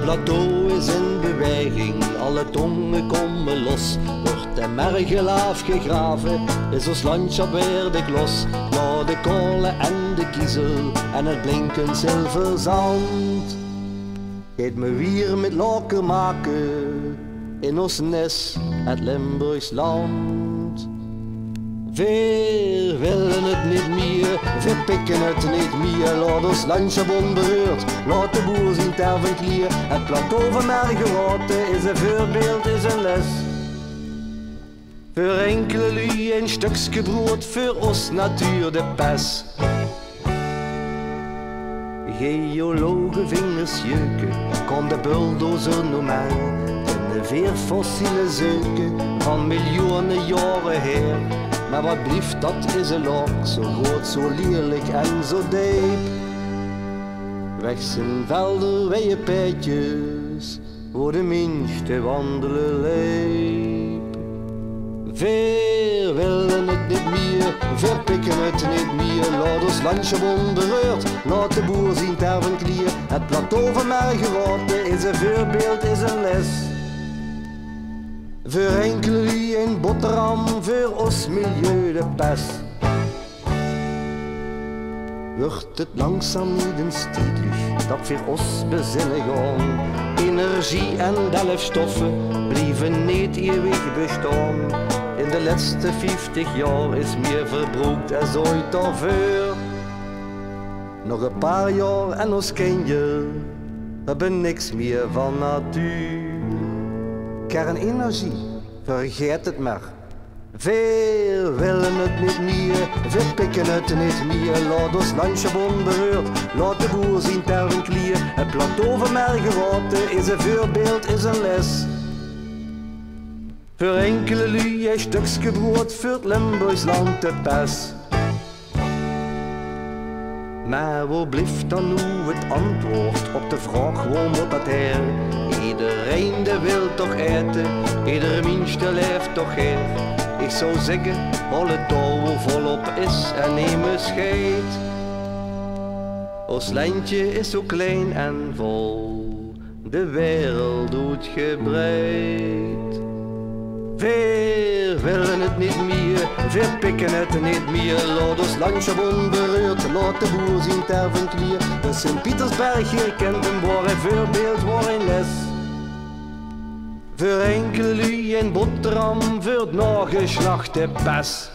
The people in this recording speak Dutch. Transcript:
plateau is in beweging, alle tongen komen los. Wordt de mergel afgegraven, is ons landschap weer de klos. Na de kolen en de kiezel en het blinkend zilverzand. Geet me weer met lokken maken, in ons nes, het Limburgs land. We willen het niet meer, we pikken het niet meer. Laat ons landschap onbeheerd, laat de boer zien terven klier. Het plateau van Mergewaten is een voorbeeld, is een les. Voor enkele lui een stukje brood, voor ons natuur de pest. Geologen vingers jeuken, kon de bulldozer normaal. In de weer fossiele zeuken van miljoenen jaren her. Maar wat blieft, dat is een lok, zo groot, zo lierlijk en zo diep. Weg zijn velden, weie peetjes, voor de minste wandelen leep. We willen het niet meer, we pikken het niet meer. Laat ons landschap onbeheerd, laat de boer zien terven klier. Het plateau van Mergewaten is een voorbeeld, is een les. Voor enkele wie een boterham, voor ons milieu de pest. Wordt het langzaam niet een stiedlich, dat voor ons bezinnen gaan. Energie en delfstoffen blijven niet eeuwig bestaan. In de laatste 50 jaar is meer verbruikt als ooit daarvoor. Nog een paar jaar en ons kindje hebben niks meer van natuur. Kernenergie, vergeet het maar. Veel willen het niet meer, we pikken het niet meer. Laat ons landschap onbeheerd, laat de boer zien terven klier. Het plateau van Mergewaten is een voorbeeld, is een les. Voor enkele lui een stukje brood, voor het Limburgs land de pest. Maar waar blijft dan nu het antwoord op de vraag waarom wordt dat her? Iedereen de wil toch eten, ieder minste leeft toch her. Ik zou zeggen, hol het touw volop is en neem een scheid. Ons landje is zo klein en vol, de wereld doet gebreid. We willen het niet meer, we pikken het niet meer. Laat ons landschap onbeheerd, laat de boer zien terven klier. De Sint-Pietersberg hier kent een waar een voorbeeld, waar een les. Voor enkele lui een boterham, voor het nageslacht de pest.